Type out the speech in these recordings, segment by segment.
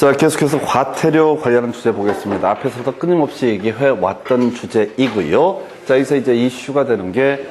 자, 계속해서 과태료 관련한 주제 보겠습니다. 앞에서부터 끊임없이 얘기해왔던 주제이고요. 자, 여기서 이제 이슈가 되는 게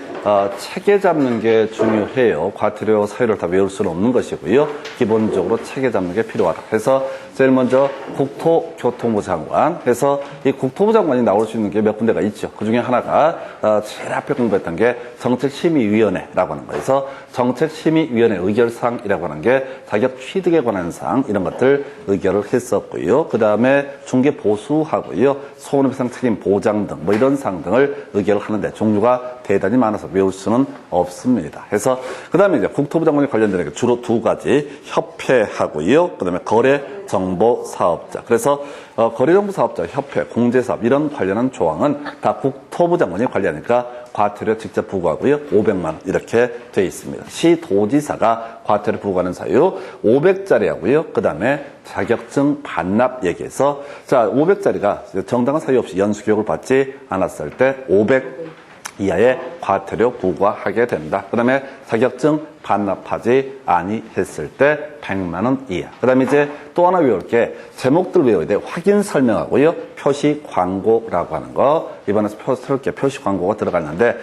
체계 잡는 게 중요해요. 과태료 사유를 다 외울 수는 없는 것이고요. 기본적으로 체계 잡는 게 필요하다. 그래서 제일 먼저 국토교통부 장관 해서 이 국토부 장관이 나올 수 있는 게 몇 군데가 있죠. 그 중에 하나가 제일 앞에 공부했던 게 정책심의위원회라고 하는 거에서 정책심의위원회 의결사항이라고 하는 게 자격 취득에 관한 사항 이런 것들 의결을 했었고요. 그 다음에 중개보수하고요. 손해배상 책임 보장 등 뭐 이런 사항 등을 의결을 하는데 종류가 대단히 많아서 외울 수는 없습니다. 해서 그 다음에 이제 국토부 장관이 관련되는 게 주로 두 가지 협회하고요. 그 다음에 거래정보사업자. 그래서 거래정보사업자, 협회, 공제사업 이런 관련한 조항은 다 국토부 장관이 관리하니까 과태료 직접 부과하고요. 500만 원 이렇게 돼 있습니다. 시도지사가 과태료 부과하는 사유 500짜리 하고요. 그 다음에 자격증 반납 얘기해서 자 500짜리가 정당한 사유 없이 연수교육을 받지 않았을 때 500 이하의 과태료 부과하게 된다. 그 다음에 자격증 반납하지 아니했을 때 100만 원 이하. 그 다음에 이제 또 하나 외울 게 제목들 외워야 돼. 확인 설명하고요. 표시 광고라고 하는 거. 이번에 새롭게 표시 광고가 들어갔는데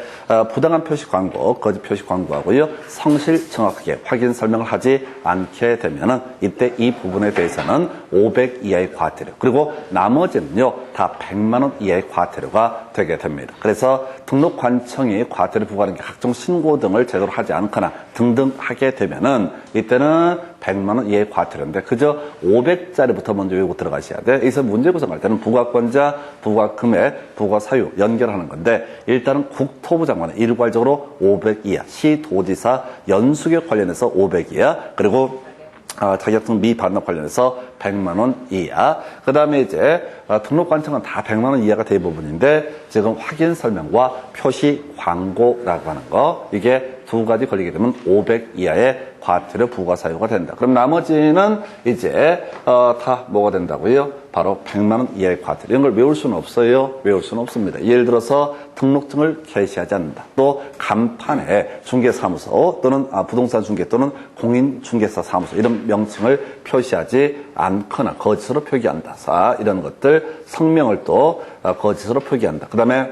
부당한 표시 광고, 거짓 표시 광고하고요. 성실 정확하게 확인 설명을 하지 않게 되면은 이때 이 부분에 대해서는 500 이하의 과태료. 그리고 나머지는요. 다 100만 원 이하의 과태료가 되게 됩니다. 그래서 등록관청이 과태료 부과하는 게 각종 신고 등을 제대로 하지 않거나 등등 하게 되면은 이때는 100만 원 이하의 과태료인데 그저 500짜리부터 먼저 외우고 들어가셔야 돼. 여기서 문제 구성할 때는 부과권자, 부과금액, 부과사유 연결하는 건데 일단은 국토부 장관은 일괄적으로 500 이하, 시도지사 연수교육 관련해서 500 이하, 그리고 자격증 미반납 관련해서 100만 원 이하. 그 다음에 이제 등록관청은 다 100만 원 이하가 대부분인데 지금 확인 설명과 표시 광고라고 하는 거 이게 두 가지 걸리게 되면 500 이하의 과태료 부과 사유가 된다. 그럼 나머지는 이제 다 뭐가 된다고요? 바로 100만 원 이하의 과태료. 이런 걸 외울 수는 없어요. 외울 수는 없습니다. 예를 들어서 등록증을 게시하지 않는다. 또 간판에 중개사무소 또는 부동산 중개 또는 공인중개사 사무소 이런 명칭을 표시하지 않거나 거짓으로 표기한다. 이런 것들 성명을 또 거짓으로 표기한다. 그 다음에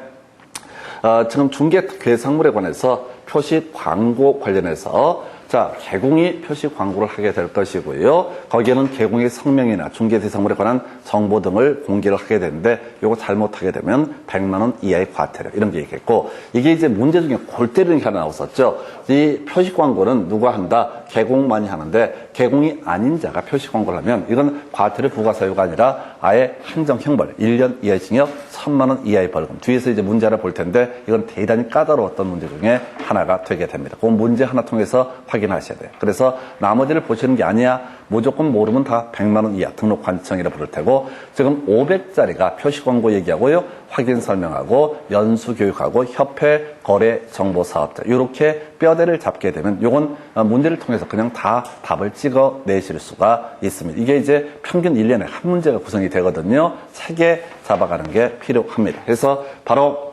지금 중개 괴상물에 관해서 표시 광고 관련해서 자, 개공이 표시 광고를 하게 될 것이고요. 거기에는 개공의 성명이나 중개 대상물에 관한 정보 등을 공개를 하게 되는데 이거 잘못하게 되면 100만 원 이하의 과태료 이런 게 있겠고 이게 이제 문제 중에 골 때리는 게 하나 나왔었죠. 이 표시 광고는 누가 한다? 개공만이 하는데 개공이 아닌 자가 표시 광고를 하면 이건 과태료 부과 사유가 아니라 아예 행정형벌 1년 이하의 징역 1000만 원 이하의 벌금. 뒤에서 이제 문제를 볼 텐데 이건 대단히 까다로웠던 문제 중에 하나가 되게 됩니다. 그 문제 하나 통해서 확인하셔야 돼요. 그래서 나머지를 보시는 게 아니야. 무조건 모르면 다 100만 원 이하 등록관청이라 부를 테고 지금 500짜리가 표시 광고 얘기하고요. 확인 설명하고 연수교육하고 협회 거래 정보 사업자 이렇게 뼈대를 잡게 되면 이건 문제를 통해서 그냥 다 답을 찍어 내실 수가 있습니다. 이게 이제 평균 1년에 한 문제가 구성이 되거든요. 세개 잡아가는 게 필요합니다. 그래서 바로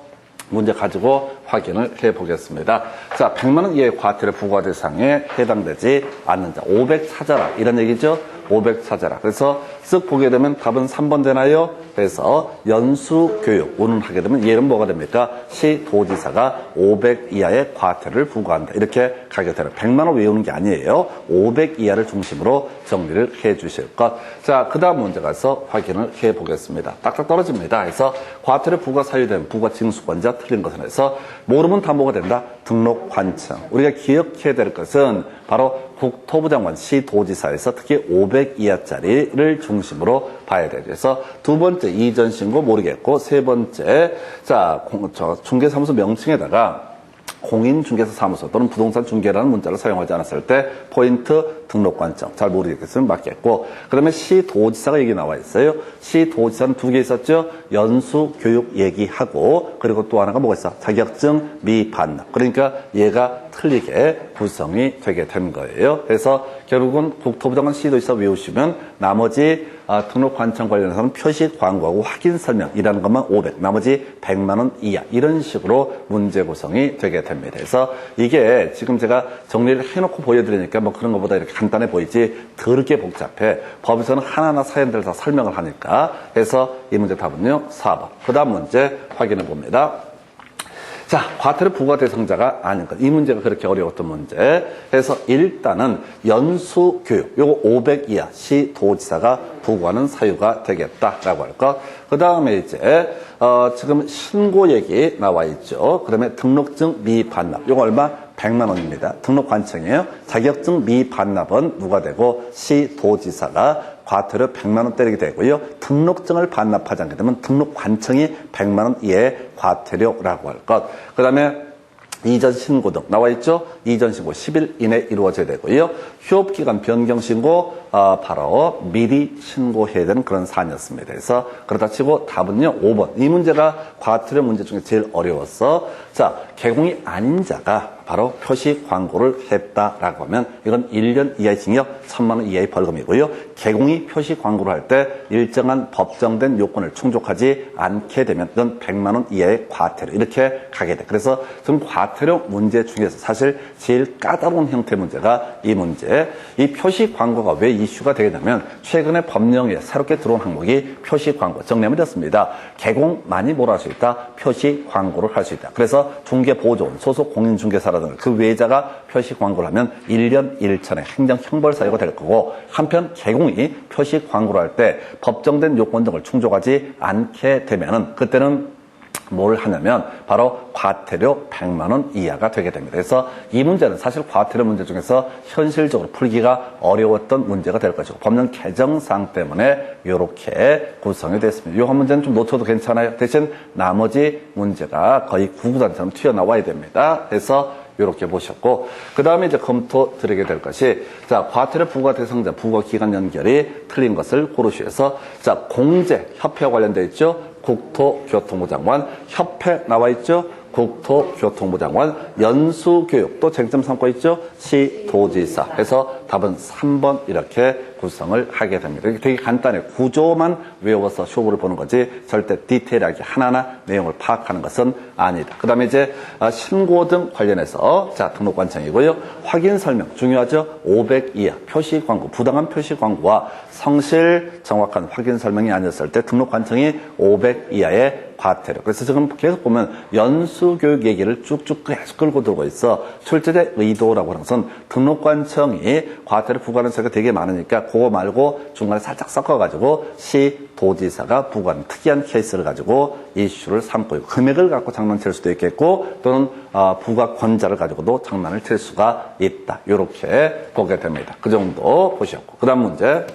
문제 가지고 확인을 해보겠습니다. 자, 100만 원 이하의 과태료 부과 대상에 해당되지 않는 자, 500 찾아라 이런 얘기죠. 500 찾아라. 그래서 쓱 보게 되면 답은 3번 되나요? 그래서 연수교육 운운하게 되면 얘는 뭐가 됩니까? 시도지사가 500 이하의 과태료를 부과한다. 이렇게 가게 되는 100만 원 외우는 게 아니에요. 500 이하를 중심으로 정리를 해 주실 것. 자, 그 다음 문제 가서 확인을 해 보겠습니다. 딱딱 떨어집니다. 그래서 과태료 부과 사유된 부과 징수권자 틀린 것은 해서 모르면 다 뭐가 된다? 등록관청. 우리가 기억해야 될 것은 바로 국토부 장관 시도지사에서 특히 500 이하짜리를 중심으로 봐야 돼요. 그래서 두 번째 이전 신고 모르겠고 세 번째 자 중개사무소 명칭에다가 공인중개사 사무소 또는 부동산 중개라는 문자를 사용하지 않았을 때 포인트 등록관청 잘 모르겠으면 맞겠고 그 다음에 시도지사가 여기 나와 있어요. 시도지사는 두 개 있었죠. 연수교육 얘기하고 그리고 또 하나가 뭐가 있어? 자격증 미반납. 그러니까 얘가 틀리게 구성이 되게 된 거예요. 그래서 결국은 국토부 장관 시도지사 외우시면 나머지 등록관청 관련해서는 표시 광고하고 확인 설명이라는 것만 500, 나머지 100만 원 이하 이런 식으로 문제 구성이 되게 됩니다. 그래서 이게 지금 제가 정리를 해놓고 보여드리니까 뭐 그런 것보다 이렇게 간단해 보이지 더럽게 복잡해. 법에서는 하나하나 사연들을 다 설명을 하니까. 그래서 이 문제 답은요 4번. 그 다음 문제 확인해 봅니다. 자, 과태료 부과 대상자가 아닌 것. 이 문제가 그렇게 어려웠던 문제. 그래서 일단은 연수교육, 요거 500 이하 시도지사가 부과하는 사유가 되겠다라고 할 것. 그 다음에 이제, 지금 신고 얘기 나와 있죠. 그 다음에 등록증 미반납. 요거 얼마? 100만 원입니다. 등록 관청이에요. 자격증 미반납은 누가 되고 시도지사가 과태료 100만 원 때리게 되고요. 등록증을 반납하지 않게 되면 등록 관청이 100만 원 이하의 과태료라고 할 것. 그 다음에 이전 신고 등 나와 있죠. 이전 신고 10일 이내 이루어져야 되고요. 휴업기간 변경 신고 바로 미리 신고해야 되는 그런 사안이었습니다. 그래서 그렇다 치고 답은요 5번. 이 문제가 과태료 문제 중에 제일 어려웠어. 자, 개공이 아닌 자가 바로 표시 광고를 했다라고 하면 이건 1년 이하의 징역 1000만 원 이하의 벌금이고요. 개공이 표시 광고를 할 때 일정한 법정된 요건을 충족하지 않게 되면 이건 100만 원 이하의 과태료 이렇게 가게 돼. 그래서 지금 과태료 문제 중에서 사실 제일 까다로운 형태 문제가 이 문제. 이 표시 광고가 왜 이슈가 되게 되면 최근에 법령에 새롭게 들어온 항목이 표시 광고 정리하면 이렇습니다. 개공 많이 뭘 할 수 있다? 표시 광고를 할 수 있다. 그래서 중개보조원, 소속 공인중개사라든가 그 외자가 표시 광고를 하면 1년 1천의 행정 형벌 사유가 될 거고 한편 개공이 표시 광고를 할 때 법정된 요건 등을 충족하지 않게 되면은 그때는 뭘 하냐면 바로 과태료 100만 원 이하가 되게 됩니다. 그래서 이 문제는 사실 과태료 문제 중에서 현실적으로 풀기가 어려웠던 문제가 될 것이고 법령 개정사항 때문에 이렇게 구성이 됐습니다. 이 한 문제는 좀 놓쳐도 괜찮아요. 대신 나머지 문제가 거의 구구단처럼 튀어나와야 됩니다. 그래서 이렇게 보셨고 그 다음에 이제 검토 드리게 될 것이 자 과태료 부과 대상자 부과 기간 연결이 틀린 것을 고르시해서 자 공제 협회와 관련되어 있죠. 국토교통부 장관 협회 나와 있죠. 국토교통부 장관 연수교육 또 쟁점 삼고 있죠. 시도지사 해서 답은 3번 이렇게 구성을 하게 됩니다. 되게 간단해. 구조만 외워서 쇼부를 보는 거지 절대 디테일하게 하나하나 내용을 파악하는 것은 아니다. 그 다음에 이제 신고 등 관련해서 자 등록관청이고요. 확인 설명 중요하죠. 500 이하 표시 광고 부당한 표시 광고와 성실 정확한 확인 설명이 아니었을 때 등록관청이 500 이하의 과태료. 그래서 지금 계속 보면 연수교육 얘기를 쭉쭉 계속 끌고 들고 있어. 출제자의 의도라고 하는 것은 등록관청이 과태료 부과하는 사유가 되게 많으니까 그거 말고 중간에 살짝 섞어가지고 시도지사가 부과하는 특이한 케이스를 가지고 이슈를 삼고 있고 금액을 갖고 장난칠 수도 있겠고 또는 부과 권자를 가지고도 장난을 칠 수가 있다. 이렇게 보게 됩니다. 그 정도 보셨고 그 다음 문제.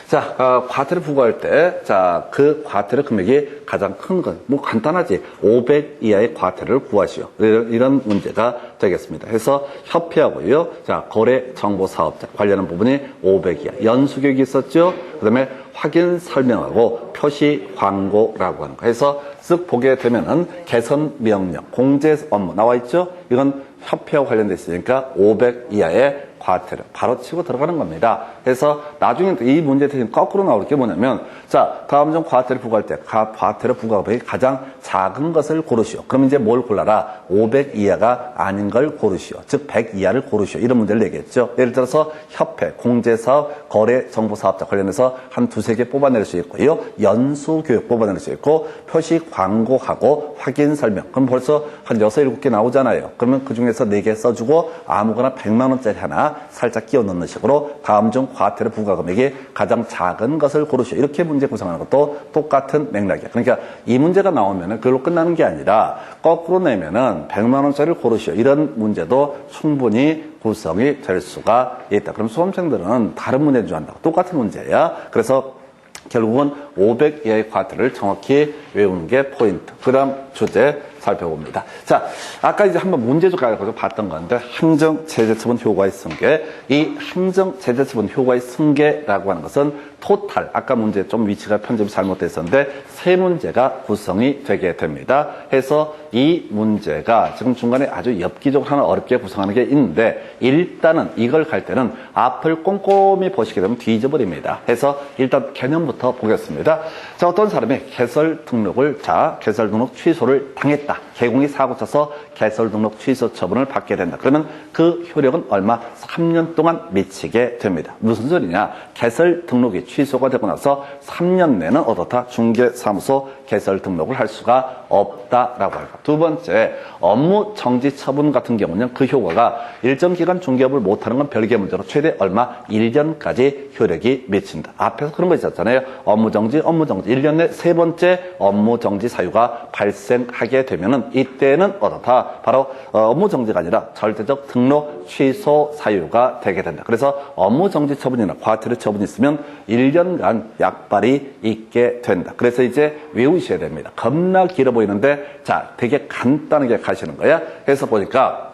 자, 과태료 부과할 때, 자, 그 과태료 금액이 가장 큰 건, 뭐 간단하지. 500 이하의 과태료를 구하시오. 이런 문제가 되겠습니다. 해서 협회하고요. 자, 거래 정보 사업자 관련한 부분이 500 이하. 연수교육이 있었죠. 그 다음에 확인 설명하고 표시 광고라고 하는 거. 해서 쓱 보게 되면은 개선 명령, 공제 업무 나와 있죠. 이건 협회와 관련돼 있으니까 500 이하의 과태료 바로 치고 들어가는 겁니다. 그래서 나중에 이 문제 대신 거꾸로 나올 게 뭐냐면 자 다음 중 과태료 부과할 때 과태료 부과금액이 가장 작은 것을 고르시오. 그럼 이제 뭘 골라라? 500 이하가 아닌 걸 고르시오. 즉 100 이하를 고르시오. 이런 문제를 내겠죠. 예를 들어서 협회, 공제사업, 거래 정보사업자 관련해서 한 두세 개 뽑아낼 수 있고요. 연수교육 뽑아낼 수 있고 표시 광고하고 확인 설명. 그럼 벌써 한 6, 7개 나오잖아요. 그러면 그중에서 4개 써주고 아무거나 100만 원짜리 하나 살짝 끼워 넣는 식으로 다음 중 과태료 부과 금액이 가장 작은 것을 고르시오. 이렇게 문제 구성하는 것도 똑같은 맥락이야. 그러니까 이 문제가 나오면은 그걸로 끝나는 게 아니라 거꾸로 내면은 100만 원짜리를 고르시오. 이런 문제도 충분히 구성이 될 수가 있다. 그럼 수험생들은 다른 문제인 줄 안다고. 똑같은 문제야. 그래서 결국은 500 이하의 과태료를 정확히 외우는 게 포인트. 그 다음 주제 살펴봅니다. 자, 아까 이제 한번 문제적 가지고 봤던 건데, 행정제재처분 효과의 승계. 이 행정제재처분 효과의 승계라고 하는 것은 토탈, 아까 문제 좀 위치가 편집이 잘못됐었는데, 세 문제가 구성이 되게 됩니다. 해서 이 문제가 지금 중간에 아주 엽기적으로 하나 어렵게 구성하는 게 있는데, 일단은 이걸 갈 때는 앞을 꼼꼼히 보시게 되면 뒤져버립니다. 해서 일단 개념부터 보겠습니다. 자, 어떤 사람이 개설 등록을, 개설 등록 취소를 당했다. 했다. 개공이 사고 쳐서 개설 등록 취소 처분을 받게 된다. 그러면 그 효력은 얼마? 3년 동안 미치게 됩니다. 무슨 소리냐? 개설 등록이 취소가 되고 나서 3년 내는 어떻다? 중개사무소 개설 등록을 할 수가 없다라고 할까. 두 번째, 업무 정지 처분 같은 경우는 그 효과가 일정 기간 중개업을 못하는 건 별개의 문제로 최대 얼마? 1년까지 효력이 미친다. 앞에서 그런 거 있었잖아요. 업무 정지. 1년 내 세 번째 업무 정지 사유가 발생하게 되면은 이때는 어떻다? 바로 업무 정지가 아니라 절대적 등록 취소 사유가 되게 된다. 그래서 업무 정지 처분이나 과태료 처분이 있으면 1년간 약발이 있게 된다. 그래서 이제 외우셔야 됩니다. 겁나 길어 보이는데 자, 되게 간단하게 가시는 거야. 그래서 보니까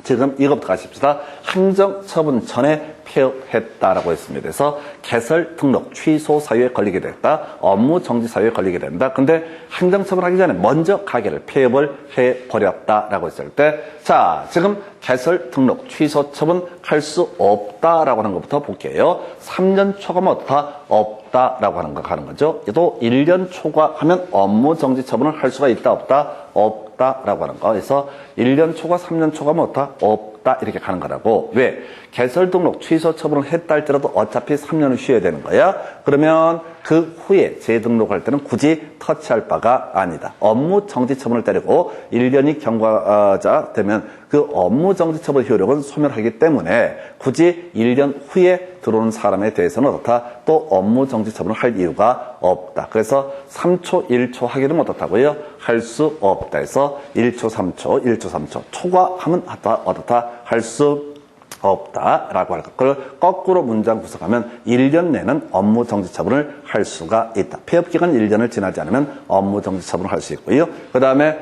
지금 이것부터 가십시다. 행정처분 전에 폐업했다라고 했습니다. 그래서 개설 등록 취소 사유에 걸리게 됐다. 업무 정지 사유에 걸리게 된다. 근데 행정처분 하기 전에 먼저 가게를 폐업을 해버렸다라고 했을 때 자, 지금 개설 등록 취소 처분 할 수 없다라고 하는 것부터 볼게요. 3년 초과면 어떻다? 없다라고 하는 거 가는 거죠. 또 1년 초과하면 업무 정지 처분을 할 수가 있다 없다? 없다라고 하는 거. 그래서 1년 초과 3년 초과면 어떻다? 없다 이렇게 가는 거라고. 왜? 개설 등록 취소 처분을 했다 할지라도 어차피 3년을 쉬어야 되는 거야. 그러면 그 후에 재등록할 때는 굳이 터치할 바가 아니다. 업무 정지 처분을 때리고 1년이 경과자 되면 그 업무 정지 처분 효력은 소멸하기 때문에 굳이 1년 후에 들어오는 사람에 대해서는 어떻다? 또 업무 정지 처분을 할 이유가 없다. 그래서 3초, 1초 하기는 어떻다고요? 할 수 없다 해서 1초, 3초. 초과하면 어떻다? 할 수 없다라고 할 것. 그걸 거꾸로 문장 구성하면 1년 내는 업무 정지 처분을 할 수가 있다. 폐업 기간 1년을 지나지 않으면 업무 정지 처분을 할 수 있고요. 그 다음에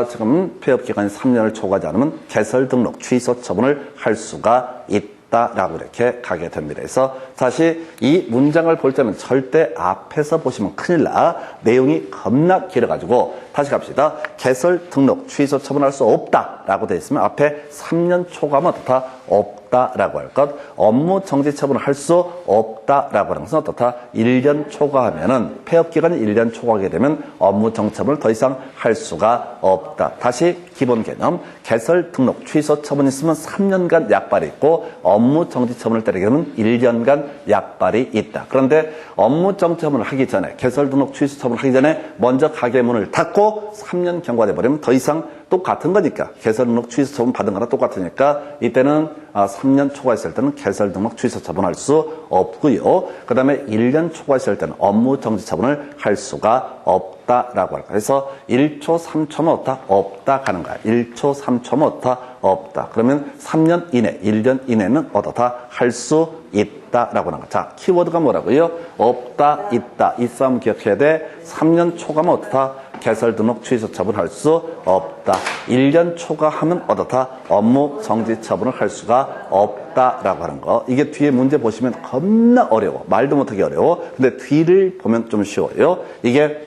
지금 폐업 기간이 3년을 초과하지 않으면 개설 등록 취소 처분을 할 수가 있다라고 이렇게 가게 됩니다. 그래서 다시 이 문장을 볼 때는 절대 앞에서 보시면 큰일 나. 내용이 겁나 길어가지고 다시 갑시다. 개설 등록 취소 처분할 수 없다라고 되어 있으면 앞에 3년 초과면 어떻다? 없다라고 할 것. 업무 정지 처분을 할 수 없다라고 하는 것은 어떻다? 1년 초과하면은 폐업 기간이 1년 초과하게 되면 업무 정지 처분을 더 이상 할 수가 없다. 다시 기본 개념. 개설 등록 취소 처분이 있으면 3년간 약발이 있고 업무 정지 처분을 때리게 되면 1년간 약발이 있다. 그런데 업무 정지 처분을 하기 전에 개설 등록 취소 처분을 하기 전에 먼저 가게 문을 닫고 3년 경과돼 버리면 더 이상 똑같은 거니까 개설 등록 취소 처분 받은 거랑 똑같으니까 이때는 3년 초과했을 때는 개설 등록 취소 처분할 수 없고요. 그 다음에 1년 초과했을 때는 업무 정지 처분을 할 수가 없다라고 할까. 그래서 1초, 3초면 없다? 없다 가는 거야. 1초, 3초면 없다? 없다. 그러면 3년 이내, 1년 이내는 어떻다? 할 수 있다라고 하는 거. 자, 키워드가 뭐라고요? 없다, 있다. 이 싸움 기억해야 돼. 3년 초과면 어떻다? 개설 등록 취소 처분할 수 없다. 1년 초과하면 어떻다? 업무 정지 처분을 할 수가 없다라고 하는 거. 이게 뒤에 문제 보시면 겁나 어려워. 말도 못하게 어려워. 근데 뒤를 보면 좀 쉬워요. 이게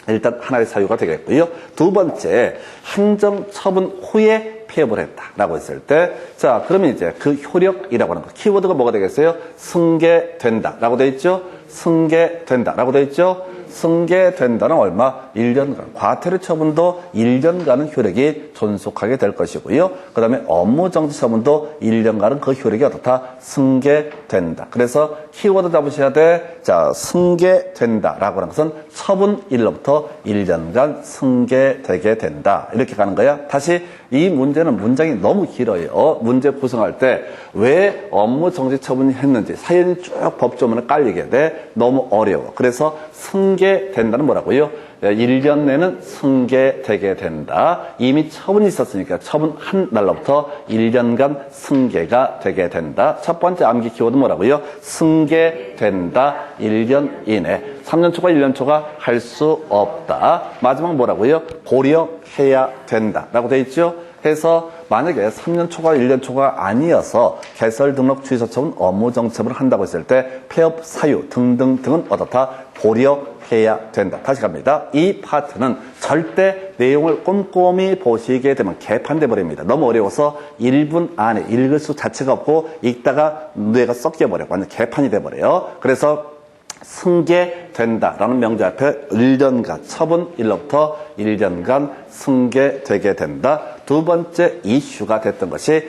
일단 하나의 사유가 되겠고요. 두 번째, 행정처분 후에 폐업을 했다라고 했을 때, 자, 그러면 이제 그 효력이라고 하는 거. 키워드가 뭐가 되겠어요? 승계된다라고 돼 있죠? 승계된다라고 돼 있죠? 승계된다는 얼마? 1년간. 과태료 처분도 1년간은 효력이 존속하게 될 것이고요. 그 다음에 업무 정지 처분도 1년간은 그 효력이 어떻다? 승계된다. 그래서 키워드 잡으셔야 돼. 자, 승계된다라고 하는 것은 처분일로부터 1년간 승계되게 된다. 이렇게 가는 거야. 다시 이 문제는 문장이 너무 길어요. 문제 구성할 때 왜 업무 정지 처분이 했는지 사연이 쭉 법조문에 깔리게 돼. 너무 어려워. 그래서 승계된다는 뭐라고요? 1년 내는 승계되게 된다. 이미 처분이 있었으니까 처분한 날로부터 1년간 승계가 되게 된다. 첫 번째 암기 키워드 뭐라고요? 승계된다. 1년 이내. 3년 초과 1년 초과 할 수 없다. 마지막 뭐라고요? 고려해야 된다. 라고 돼 있죠? 해서 만약에 3년 초과 1년 초과 아니어서 개설 등록 취소 처분 업무 정지 처분을 한다고 했을 때 폐업 사유 등등등은 어떻다? 고려해야 된다. 다시 갑니다. 이 파트는 절대 내용을 꼼꼼히 보시게 되면 개판돼 버립니다. 너무 어려워서 1분 안에 읽을 수 자체가 없고 읽다가 뇌가 썩게 버려. 완전 개판이 돼 버려요. 그래서 승계된다라는 명제 앞에 1년간 처분 1로부터 1년간 승계되게 된다. 두 번째 이슈가 됐던 것이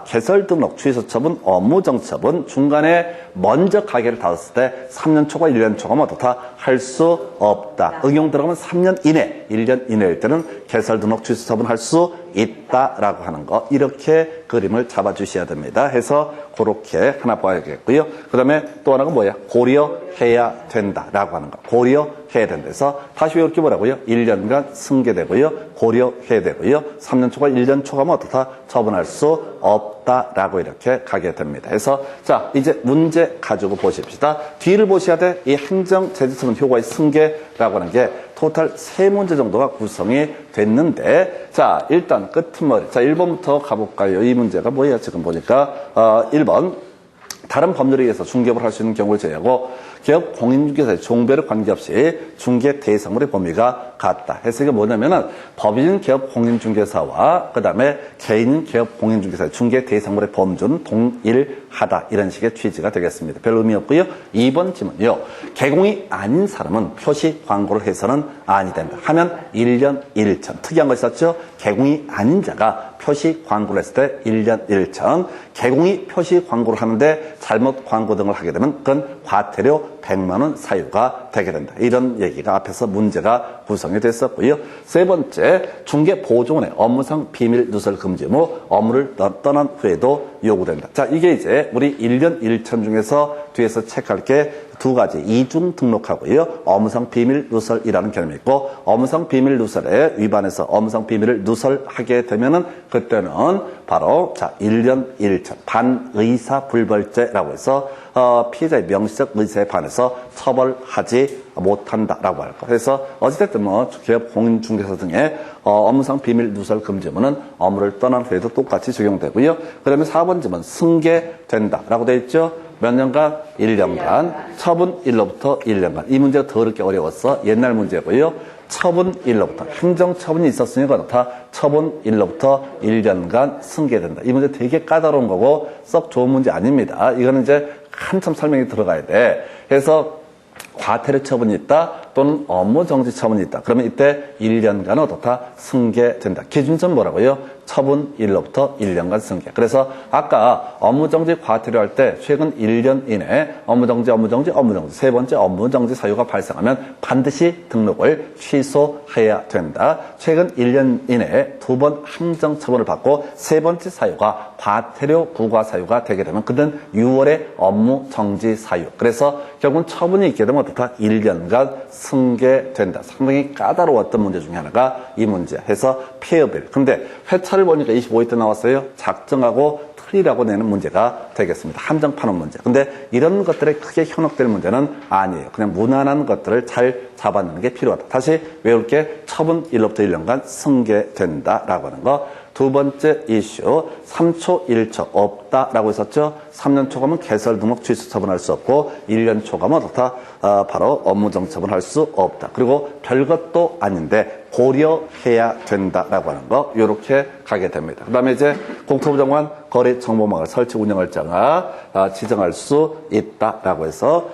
개설 등록, 취소 처분, 업무 정처분 중간에 먼저 가게를 닫았을 때 3년 초과 1년 초과면 어떻다? 할 수 없다. 응용 들어가면 3년 이내, 1년 이내일 때는 개설 등록, 취소 처분 할 수 있다라고 하는 거. 이렇게 그림을 잡아주셔야 됩니다. 해서 그렇게 하나 봐야겠고요. 그 다음에 또 하나가 뭐야? 고려해야 된다라고 하는 거. 고려해야 된다. 그래서 다시 이렇게 뭐라고요? 1년간 승계되고요. 고려해야 되고요. 3년 초과 1년 초과면 어떻다? 처분할 수 없다라고 이렇게 가게 됩니다. 그래서 자 이제 문제 가지고 보십시다. 뒤를 보셔야 돼. 이 행정제재처분 효과의 승계라고 하는 게 토탈 3문제 정도가 구성이 됐는데 자 일단 끝머리 자 1번부터 가볼까요? 이 문제가 뭐예요? 지금 보니까 1번 다른 법률에 의해서 중개업을 할 수 있는 경우를 제외하고 기업 공인중개사의 종별에 관계없이 중개 대상물의 범위가 같다. 해서 이게 뭐냐면은 법인 기업 공인중개사와 그 다음에 개인 기업 공인중개사의 중개 대상물의 범주는 동일하다. 이런 식의 취지가 되겠습니다. 별 의미 없고요. 2번 질문요. 개공이 아닌 사람은 표시 광고를 해서는 아니 된다. 하면 1년 1천. 특이한 거 있었죠? 개공이 아닌 자가 표시 광고를 했을 때 1년 1천. 개공이 표시 광고를 하는데 잘못 광고 등을 하게 되면 그건 과태료 100만 원 사유가 되게 된다. 이런 얘기가 앞에서 문제가 구성이 됐었고요. 세 번째, 중개 보조원의 업무상 비밀 누설 금지 무 업무를 떠난 후에도 요구된다. 자, 이게 이제 우리 1년 1천 중에서 뒤에서 체크할 게 두 가지 이중 등록하고요. 업무상 비밀 누설이라는 개념이 있고 업무상 비밀 누설에 위반해서 업무상 비밀을 누설하게 되면은 그때는 바로 자 1년 1천 반의사 불벌죄라고 해서 피해자의 명시적 의사에 반해서 처벌하지 못한다라고 할 거. 그래서 어찌됐든 뭐 기업 공인중개사 등의 업무상 비밀 누설 금지문은 업무를 떠난 후에도 똑같이 적용되고요. 그다음에 4번 지문 승계된다라고 되어 있죠. 몇 년간? 1년간. 처분 1로부터 1년간. 이 문제가 더럽게 어려웠어. 옛날 문제고요. 처분 1로부터. 행정처분이 있었으니까 그렇다. 처분 1로부터 1년간 승계된다. 이 문제 되게 까다로운 거고 썩 좋은 문제 아닙니다. 이거는 이제 한참 설명이 들어가야 돼. 그래서 과태료 처분이 있다 또는 업무 정지 처분이 있다. 그러면 이때 1년간은 어떻다? 승계된다. 기준점 뭐라고요? 처분 1로부터 1년간 승계. 그래서 아까 업무정지 과태료 할 때 최근 1년 이내 업무정지 세 번째 업무정지 사유가 발생하면 반드시 등록을 취소해야 된다. 최근 1년 이내에 2번 행정처분을 받고 세 번째 사유가 과태료 부과 사유가 되게 되면 그는 6월의 업무정지 사유. 그래서 결국은 처분이 있게 되면 어떻다? 1년간 승계된다. 상당히 까다로웠던 문제 중에 하나가 이 문제 해서 폐업일. 근데 회차를 보니까 25회 때 나왔어요. 작정하고 틀리라고 내는 문제가 되겠습니다. 한정판원 문제. 근데 이런 것들에 크게 현혹될 문제는 아니에요. 그냥 무난한 것들을 잘 잡아내는 게 필요하다. 다시 외울 게 처분 1로부터 1년간 승계된다라고 하는 거. 두 번째 이슈 3초 1초 없다라고 했었죠. 3년 초과면 개설 등록 취소 처분할 수 없고 1년 초과면 어떻다? 바로 업무정지 처분할 수 없다. 그리고 별것도 아닌데 고려해야 된다라고 하는 거 이렇게 가게 됩니다. 그 다음에 이제 국토부 장관 거래정보망을 설치 운영할 자가 지정할 수 있다라고 해서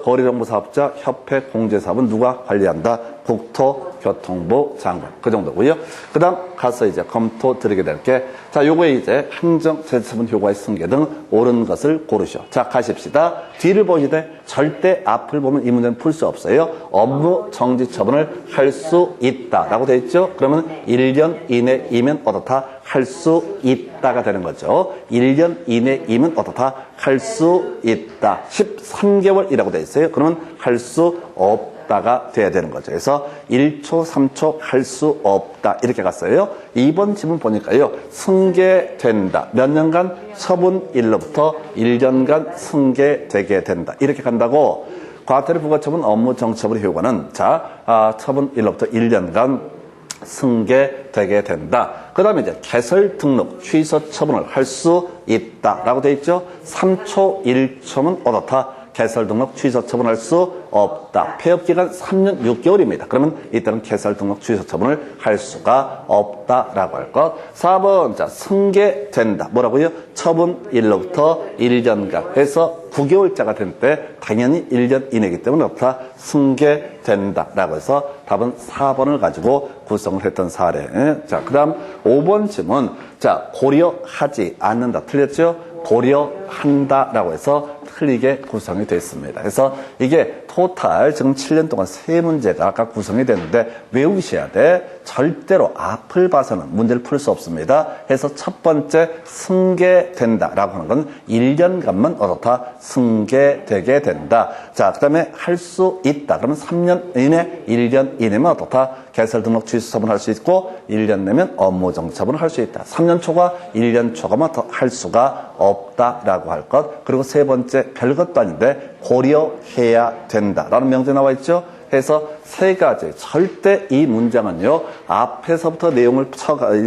거래정보사업자 협회 공제사업은 누가 관리한다? 국토교통부 장관. 그 정도고요. 그 다음 가서 이제 검토 드리게 될 게, 자, 요거에 이제 행정제재처분 효과의 승계 등 옳은 것을 고르시오. 자, 가십시다. 뒤를 보시되 절대 앞을 보면 이 문제는 풀 수 없어요. 업무 정지 처분을 할 수 있다라고 되어 있죠. 그러면 1년 이내이면 어떻다? 할 수 있다가 되는 거죠. 1년 이내이면 어떻다? 할 수 있다. 13개월이라고 되어 있어요. 그러면 할 수 없다가 돼야 되는 거죠. 그래서 1초, 3초 할 수 없다. 이렇게 갔어요. 2번 질문 보니까요. 승계된다. 몇 년간? 처분 1로부터 1년간 승계되게 된다. 이렇게 간다고 과태료 부과처분 업무 정처분의 효과는 자, 처분 1로부터 1년간 승계되게 된다. 그 다음에 이제 개설 등록 취소 처분을 할 수 있다라고 되어 있죠. 3초 1초면 어떻다? 개설 등록 취소 처분할 수 없다. 폐업 기간 3년 6개월입니다. 그러면 이때는 개설 등록 취소 처분을 할 수가 없다라고 할 것. 4번, 자, 승계된다. 뭐라고요? 처분일로부터 1년간 해서 9개월자가 될 때 당연히 1년 이내이기 때문에 없다. 승계된다라고 해서 답은 4번을 가지고 구성을 했던 사례. 자, 그 다음 5번 질문. 자, 고려하지 않는다. 틀렸죠? 고려한다라고 해서 틀리게 구성이 됐습니다. 그래서 이게 토탈 지금 7년 동안 3문제가 아까 구성이 됐는데 외우셔야 돼. 절대로 앞을 봐서는 문제를 풀 수 없습니다. 해서 첫 번째 승계된다라고 하는 건 1년간만 어떻다? 승계되게 된다. 자, 그 다음에 할 수 있다. 그러면 3년 이내, 1년 이내면 어떻다? 개설 등록 취소 처분할 수 있고 1년 내면 업무 정지 처분을 할 수 있다. 3년 초과, 1년 초과만 더 할 수가 없다라고 할 것. 그리고 세 번째 별것도 아닌데 고려해야 된다라는 명제 나와 있죠. 해서 세 가지. 절대 이 문장은요, 앞에서부터 내용을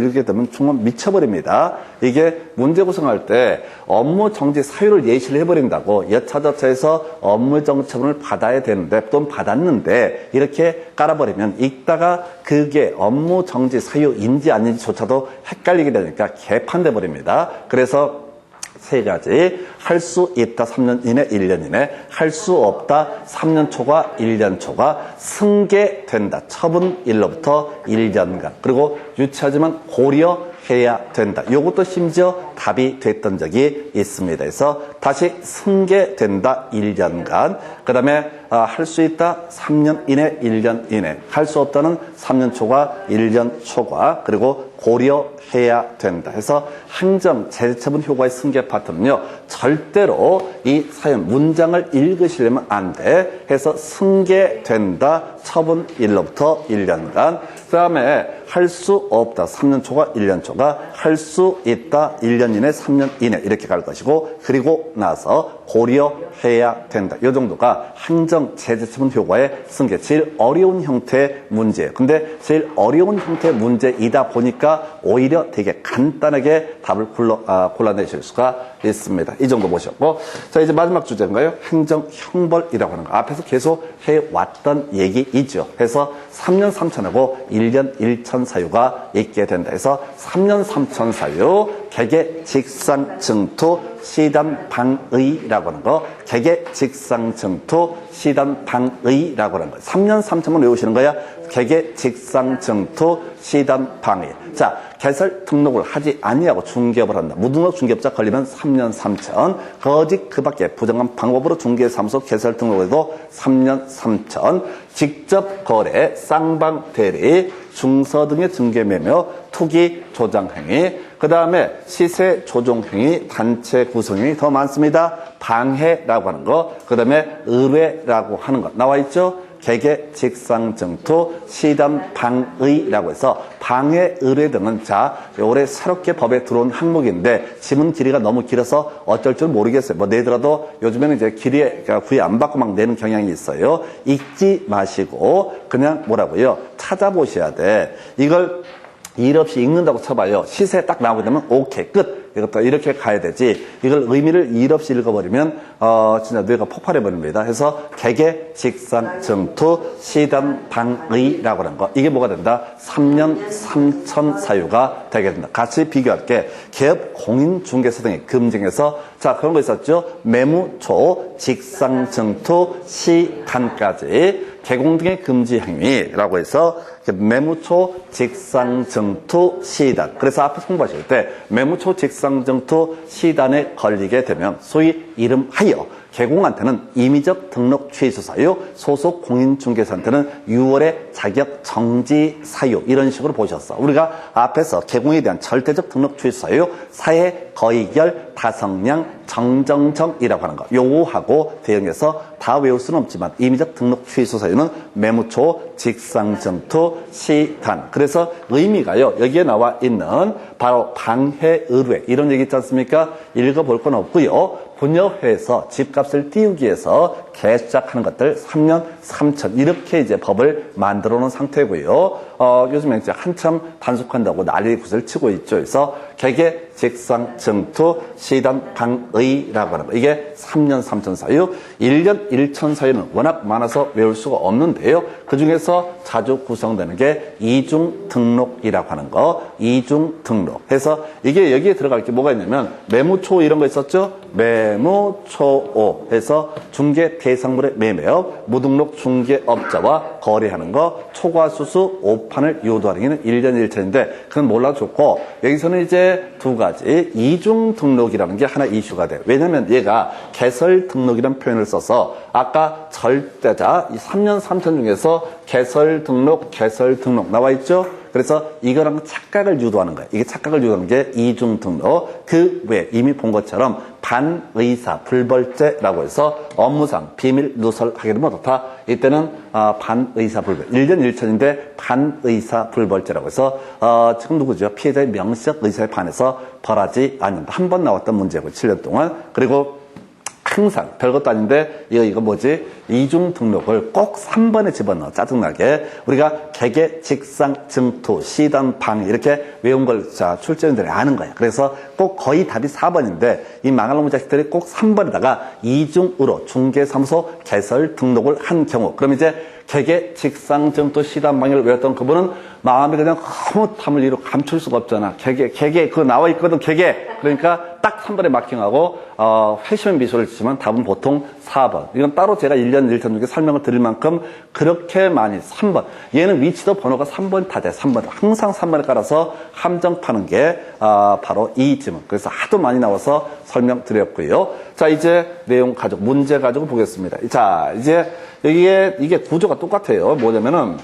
읽게 되면 정말 미쳐버립니다. 이게 문제 구성할 때 업무 정지 사유를 예시를 해버린다고 여차저차해서 업무 정지 처분을 받아야 되는데 또는 받았는데 이렇게 깔아버리면 읽다가 그게 업무 정지 사유인지 아닌지조차도 헷갈리게 되니까 개판돼 버립니다. 그래서 세 가지. 할 수 있다 3년 이내, 1년 이내. 할 수 없다 3년 초과, 1년 초과. 승계된다. 처분일로부터 1년간. 그리고 유치하지만 고려해야 된다. 이것도 심지어 답이 됐던 적이 있습니다. 그래서 다시 승계된다 1년간. 그 다음에 할 수 있다 3년 이내, 1년 이내. 할 수 없다는 3년 초과, 1년 초과. 그리고 고려해야 된다. 해서 행정 제재처분 효과의 승계 파트는요, 절대로 이 사연 문장을 읽으시려면 안 돼. 해서 승계된다 처분일로부터 1년간. 그 다음에 할 수 없다 3년 초과, 1년 초과. 할 수 있다 1년 이내, 3년 이내 이렇게 갈 것이고, 그리고 나서 고려해야 된다. 이 정도가 행정 제재처분 효과의 승계. 제일 어려운 형태의 문제예요. 근데 제일 어려운 형태의 문제이다 보니까 오히려 되게 간단하게 답을 골라내실 수가 있습니다. 이 정도 보셨고, 자, 이제 마지막 주제인가요? 행정 형벌이라고 하는 거. 앞에서 계속 해왔던 얘기이죠. 해서 3년 3천하고 1년 1천 사유가 있게 된다. 해서 3년 3천 사유, 개개 직상 증투 시단 방의라고 하는 거. 개개 직상 증투 시단 방의라고 하는 거. 3년 3천만 외우시는 거야. 개개 직상 증투 시단 방의. 자, 개설 등록을 하지 아니하고 중개업을 한다. 무등록 중개업자 걸리면 3년 3천. 거짓 그 밖에 부정한 방법으로 중개사무소 개설 등록해도 3년 3천. 직접 거래, 쌍방 대리, 중서 등의 증개 매매, 투기 조장 행위, 그 다음에 시세 조종 행위, 단체 구성 행위 더 많습니다. 방해라고 하는 거, 그 다음에 의뢰라고 하는 거 나와 있죠. 개개, 직상, 증투, 시단, 방의라고 해서 방해, 의뢰 등은 자, 올해 새롭게 법에 들어온 항목인데 지문 길이가 너무 길어서 어쩔 줄 모르겠어요. 뭐 내더라도 요즘에는 이제 길이에 구애 안 받고 막 내는 경향이 있어요. 읽지 마시고 그냥 뭐라고요? 찾아보셔야 돼. 이걸 일 없이 읽는다고 쳐봐요. 시세 딱 나오게 되면 오케이, 끝. 이것도 이렇게 가야 되지. 이걸 의미를 일 없이 읽어버리면 진짜 뇌가 폭발해버립니다. 해서 개개, 직상, 증투, 시단, 방의라고 하는 거. 이게 뭐가 된다? 3년 3천 사유가 되게 된다. 같이 비교할게. 개업, 공인중개사 등의 금증에서 자, 그런 거 있었죠. 매무초, 직상, 증투, 시단까지 개공 등의 금지 행위라고 해서 매무초, 직상, 증투, 시단. 그래서 앞에서 공부하실 때 매무초, 직상, 증투, 시단에 걸리게 되면 소위 이름하여 개공한테는 임의적 등록 취소 사유, 소속 공인중개사한테는 6월의 자격 정지 사유 이런 식으로 보셨어. 우리가 앞에서 개공에 대한 절대적 등록 취소 사유, 사회 거의결, 다성량, 정정정이라고 하는 거. 요거하고 대응해서 다 외울 수는 없지만 임의적 등록 취소 사유는 매무초, 직상, 증투, 시단. 그래서 의미가요. 여기에 나와 있는 바로 방해, 의뢰 이런 얘기 있지 않습니까? 읽어볼 건 없고요. 분여회에서 집값을 띄우기 위해서 개시작하는 것들 3년 3천 이렇게 이제 법을 만들어 놓은 상태고요. 요즘에 이제 한참 단속한다고 난리 굿을 치고 있죠. 그래서 개개, 직상, 정투, 시단, 방의라고 하는 거. 이게 3년 3천 사유, 1년 1천 사유는 워낙 많아서 외울 수가 없는데요. 그 중에서 자주 구성되는 게 이중 등록이라고 하는 거. 이중 등록. 해서 이게 여기에 들어갈 게 뭐가 있냐면 매무초 이런 거 있었죠? 매무초오 해서 중개 대상물의 매매업, 무등록 중개업자와 거래하는 거, 초과수수 5판을 유도하는 게는 1년 1천인데 그건 몰라줬고 여기서는 이제 두 가지 이중 등록이라는 게 하나 이슈가 돼요. 왜냐면 얘가 개설 등록이라는 표현을 써서 아까 절대자 3년 3천 중에서 개설 등록 나와 있죠? 그래서 이거랑 착각을 유도하는 거예요. 이게 착각을 유도하는 게 이중 등록. 그 외에 이미 본 것처럼 반의사 불벌죄라고 해서 업무상 비밀 누설하게 되면 어떻다? 이때는 반의사 불벌. 1년 1천인데 반의사 불벌죄라고 해서 지금 누구죠? 피해자의 명시적 의사에 반해서 벌하지 않는다. 한 번 나왔던 문제고 7년 동안. 그리고 항상 별것도 아닌데 이거 뭐지? 이중 등록을 꼭 3번에 집어넣어. 짜증나게. 우리가 개개, 직상, 증토, 시단, 방해 이렇게 외운 걸 출제원들이 아는 거예요. 그래서 꼭 거의 답이 4번인데 이 망할 놈의 자식들이 꼭 3번에다가 이중으로 중개사무소 개설 등록을 한 경우 그럼 이제 개개, 직상, 증토, 시단, 방해를 외웠던 그분은 마음이 그냥 아무 탐을 이루 감출 수가 없잖아. 개개 그거 나와 있거든. 개개. 그러니까 딱 3번에 마킹하고 회심의 미소를 지지만 답은 보통 4번. 이건 따로 제가 1년 1천 중에 설명을 드릴 만큼 그렇게 많이 3번. 얘는 위치도 번호가 3번 타대. 3번. 항상 3번에 깔아서 함정 파는 게 바로 이 지문. 그래서 하도 많이 나와서 설명드렸고요. 자, 이제 내용 가지고 문제 가지고 보겠습니다. 자, 이제 이게 구조가 똑같아요. 뭐냐면은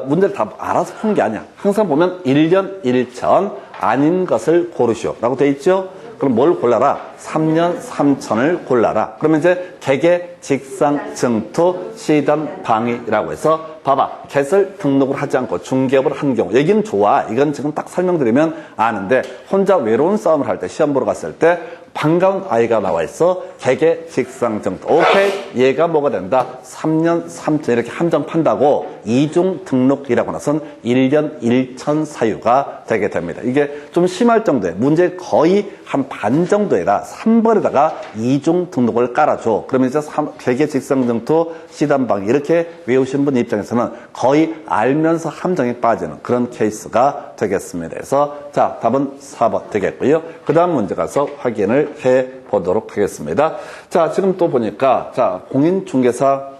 문제를 다 알아서 푸는 게 아니야. 항상 보면 1년 1천 아닌 것을 고르시오 라고 돼 있죠. 그럼 뭘 골라라? 3년 3천을 골라라. 그러면 이제 개개, 직상, 증토, 시단, 방위라고 해서 봐봐. 개설 등록을 하지 않고 중개업을 한 경우 얘기는 좋아. 이건 지금 딱 설명드리면 아는데 혼자 외로운 싸움을 할 때 시험 보러 갔을 때 반가운 아이가 나와 있어. 개개, 직상, 증토. 오케이. 얘가 뭐가 된다? 3년 3천 이렇게 함정 판다고 이중 등록이라고 나선 1년 1천 사유가 되게 됩니다. 이게 좀 심할 정도에 문제 거의 한 반 정도에다 3번에다가 이중 등록을 깔아줘. 그러면 이제 개개, 직상, 증토, 시단방 이렇게 외우신 분 입장에서는 거의 알면서 함정에 빠지는 그런 케이스가 되겠습니다. 그래서 자, 답은 4번 되겠고요. 그 다음 문제 가서 확인을 해 보도록 하겠습니다. 자, 지금 또 보니까 자, 공인중개사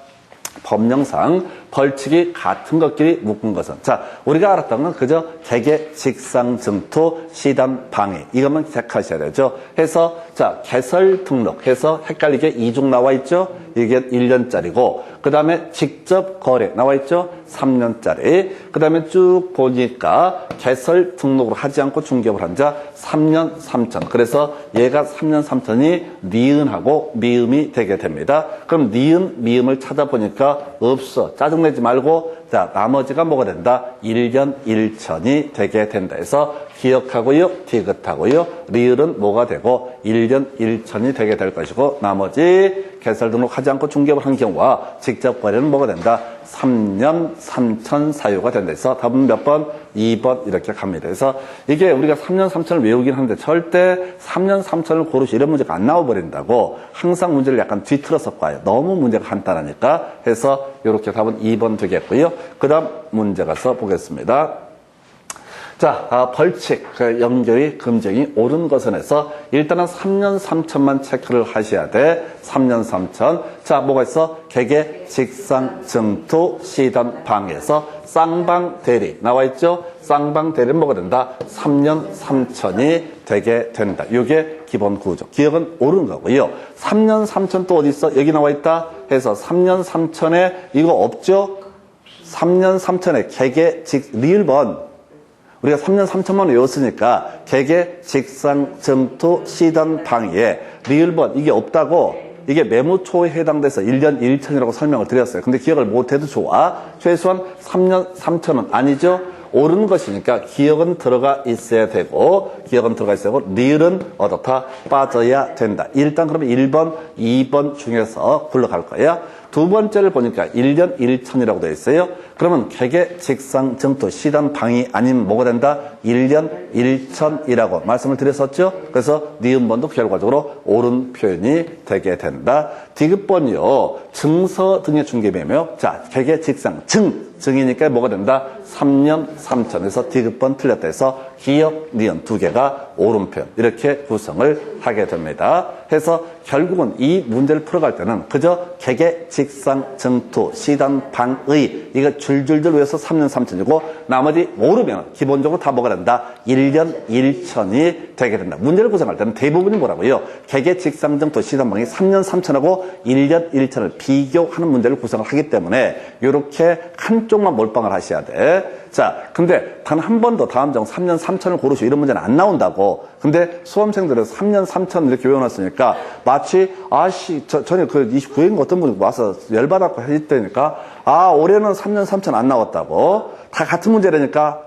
법령상 벌칙이 같은 것끼리 묶은 것은 자, 우리가 알았던 건 그저 개개, 직상, 증토, 시단, 방해 이것만 체크하셔야 되죠. 해서 자, 개설 등록 해서 헷갈리게 이중 나와 있죠. 이게 1년짜리고 그 다음에 직접 거래 나와 있죠. 3년짜리. 그 다음에 쭉 보니까 개설 등록을 하지 않고 중개업을 한 자 3년 3천. 그래서 얘가 3년 3천이 니은하고 미음이 되게 됩니다. 그럼 니은, 미음을 찾아보니까 없어. 짜증내지 말고 자, 나머지가 뭐가 된다? 1년 1천이 되게 된다 해서 기억하고요, 디귿하고요, 리을은 뭐가 되고 1년 1천이 되게 될 것이고 나머지 개설 등록하지 않고 중개업을 한 경우와 직접 거래는 뭐가 된다? 3년 3천 사유가 된다 해서 답은 몇 번? 2번 이렇게 갑니다. 그래서 이게 우리가 3년 3천을 외우긴 하는데 절대 3년 3천을 고르시 이런 문제가 안 나와버린다고 항상 문제를 약간 뒤틀어서 봐요. 너무 문제가 간단하니까 해서 이렇게 답은 2번 되겠고요. 그 다음 문제 가서 보겠습니다. 자, 벌칙, 연결이 금정이 옳은 것은 해서 일단은 3년 3천만 체크를 하셔야 돼. 3년 3천. 자, 뭐가 있어? 개개, 직상, 증토, 시단, 방에서 쌍방 대리 나와 있죠? 쌍방 대리는 뭐가 된다? 3년 3천이 되게 된다. 이게 기본 구조. 기억은 옳은 거고요. 3년 3천 또 어디 있어? 여기 나와 있다. 해서 3년 3천에 이거 없죠? 3년 3천에 개개, 리을번 우리가 3년 3천만 원 외웠으니까 개개, 직상, 증토, 시단, 방위에 리을번 이게 없다고 이게 매무초에 해당돼서 1년 1천이라고 설명을 드렸어요. 근데 기억을 못해도 좋아. 최소한 3년 3천은 아니죠. 오르는 것이니까 기억은 들어가 있어야 되고, 리을은 어떻다? 빠져야 된다. 일단 그러면 1번, 2번 중에서 굴러갈 거야. 두 번째를 보니까 1년 1천이라고 되어 있어요. 그러면 개개, 직상, 정토, 시단, 방이 아니면 뭐가 된다? 1년 1천이라고 말씀을 드렸었죠. 그래서 니은번도 결과적으로 옳은 표현이 되게 된다. 디귿번이요. 증서 등의 중개매며, 자, 개개, 직상, 증이니까 뭐가 된다? 3년 3천에서 디귿번 틀렸다 해서 기역, 니은 두 개가 옳은 표현. 이렇게 구성을 하게 됩니다. 해서 결국은 이 문제를 풀어갈 때는 그저 개개, 직상, 정토, 시단, 방의 이거 줄줄줄 외워서 3년 3천이고 나머지 모르면 기본적으로 다 뭐가 된다? 1년 1천이 되게 된다. 문제를 구성할 때는 대부분이 뭐라고요? 개개, 직상, 정토, 시단, 방이 3년 3천하고 1년 1천을 비교하는 문제를 구성을 하기 때문에 이렇게 한쪽만 몰빵을 하셔야 돼. 자, 근데 단 한 번도 다음 장 3년 3천을 고르시오 이런 문제는 안 나온다고. 근데 수험생들은 3년 3천 이렇게 외워놨으니까 마치 전에 그 29회인가 어떤 분이 와서 열받았고 했다니까 올해는 3년 3천 안 나왔다고. 다 같은 문제라니까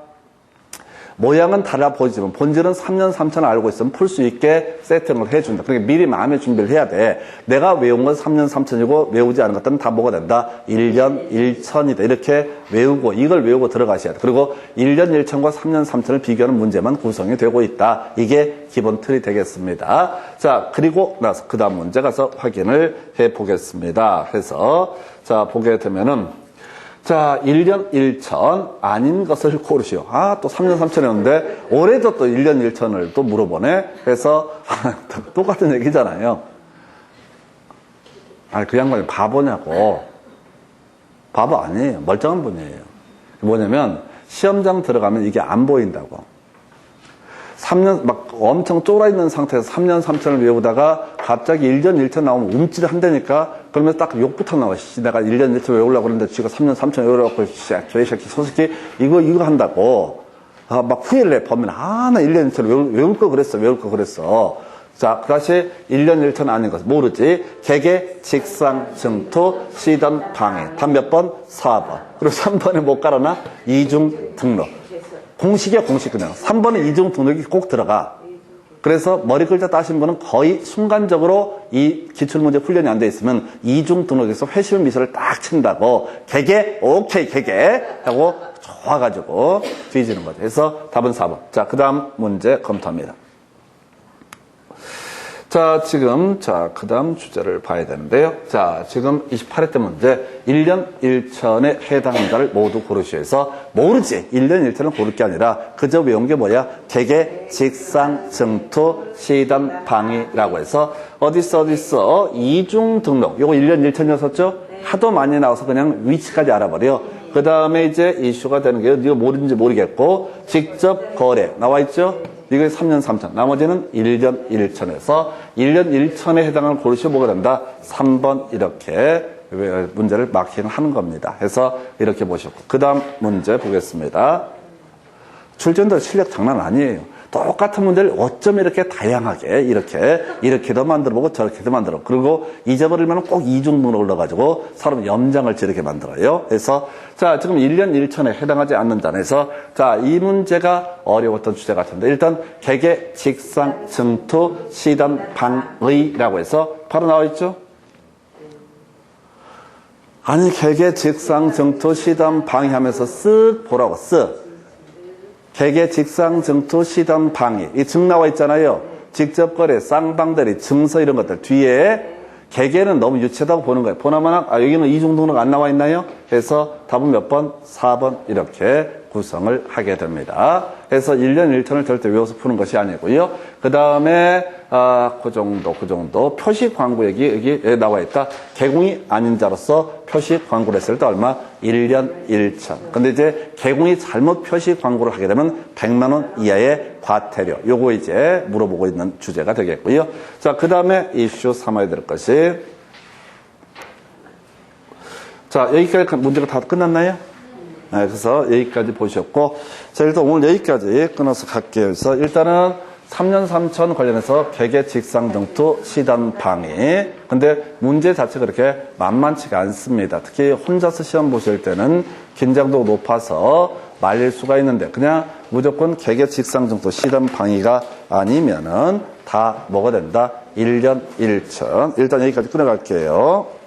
모양은 달라 보이지만 본질은 3년 3천을 알고 있으면 풀 수 있게 세팅을 해준다. 그러니까 미리 마음의 준비를 해야 돼. 내가 외운 건 3년 3천이고 외우지 않은 것들은 다 뭐가 된다? 1년 1천이다. 이렇게 외우고 이걸 외우고 들어가셔야 돼. 그리고 1년 1천과 3년 3천을 비교하는 문제만 구성이 되고 있다. 이게 기본 틀이 되겠습니다. 자, 그리고 나서 그 다음 문제 가서 확인을 해보겠습니다. 그래서 자 보게 되면은 자, 1년 1천 아닌 것을 고르시오. 또 3년 3천이었는데 올해도 또 1년 1천을 또 물어보네. 그래서 똑같은 얘기잖아요. 그 양반이 바보냐고. 바보 아니에요. 멀쩡한 분이에요. 뭐냐면 시험장 들어가면 이게 안 보인다고. 3년 막 엄청 쫄아있는 상태에서 3년 3천을 외우다가 갑자기 1년 1천 나오면 움찔을 한다니까. 그러면 딱 욕부터 나와. 내가 1년 1천 외우려고 그러는데 지가 3년 3천 외우려고 저희 새끼 소새끼 이거 한다고. 막 후회를 해 보면 나 1년 1천 외울 거 그랬어. 자, 다시 1년 1천 아닌 것 모르지. 개개, 직상, 정토, 시단, 방해. 단 몇 번? 4번. 그리고 3번에 못 깔아나? 이중 등록. 공식이야, 공식 그냥. 3번은 이중 등록이 꼭 들어가. 그래서 머리 글자 따신 분은 거의 순간적으로 이 기출문제 훈련이 안 돼 있으면 이중 등록에서 회심 미소를 딱 친다고. 개개, 오케이, 개개. 하고 좋아가지고 뒤지는 거죠. 그래서 답은 4번. 자, 그 다음 문제 검토합니다. 자, 지금, 그 다음 주제를 봐야 되는데요. 자, 지금 28회 때 문제, 1년 1천에 해당한다를 모두 고르시오 해서, 모르지. 1년 1천을 고를 게 아니라, 그저 외운 게 뭐야? 개개, 직상, 정토, 시단, 방위라고 해서, 어딨어? 이중 등록. 요거 1년 1천이었었죠? 하도 많이 나와서 그냥 위치까지 알아버려. 그 다음에 이제 이슈가 되는 게, 이거 모르는지 모르겠고, 직접 거래. 나와있죠? 이게 3년 3천. 나머지는 1년 1천에서 1년 1천에 해당하는 고르시오 뭐가 된다? 3번 이렇게 문제를 마킹을 하는 겁니다. 해서 이렇게 보셨고. 그 다음 문제 보겠습니다. 출전들 실력 장난 아니에요. 똑같은 문제를 어쩜 이렇게 다양하게 이렇게도 만들어보고 저렇게도 만들어. 그리고 잊어버리면 꼭 이중문을 올라가지고 사람 염장을 저렇게 만들어요. 그래서 자 지금 1년 1천에 해당하지 않는 단에서 자 이 문제가 어려웠던 주제 같은데 일단 개개, 직상, 정토, 시단, 방의라고 해서 바로 나와 있죠. 아니 개개, 직상, 정토, 시단, 방의하면서 쓱 보라고 쓱. 개개, 직상, 정토, 시단, 방위. 이 증 나와 있잖아요. 직접 거래, 쌍방대리, 증서 이런 것들. 뒤에 개개는 너무 유치하다고 보는 거예요. 보나마나 여기는 이중 등록 안 나와 있나요? 그래서 답은 몇 번? 4번 이렇게 구성을 하게 됩니다. 그래서 1년 1천을 절대 외워서 푸는 것이 아니고요. 그 다음에 그 정도 표시 광고 여기 나와 있다. 개공이 아닌 자로서 표시 광고를 했을 때 얼마? 1년 1천. 근데 이제 개공이 잘못 표시 광고를 하게 되면 100만 원 이하의 과태료. 요거 이제 물어보고 있는 주제가 되겠고요. 자, 그 다음에 이슈 삼아야 될 것이 자, 여기까지 문제가 다 끝났나요? 네, 그래서 여기까지 보셨고, 자, 일단 오늘 여기까지 끊어서 갈게요. 그래서 일단은 3년 3천 관련해서 개개, 직상, 정토, 시단, 방위. 근데 문제 자체가 그렇게 만만치가 않습니다. 특히 혼자서 시험 보실 때는 긴장도가 높아서 말릴 수가 있는데 그냥 무조건 개개 직상 정도 실현 방해가 아니면은 다 뭐가 된다? 1년 1천. 일단 여기까지 끊어갈게요.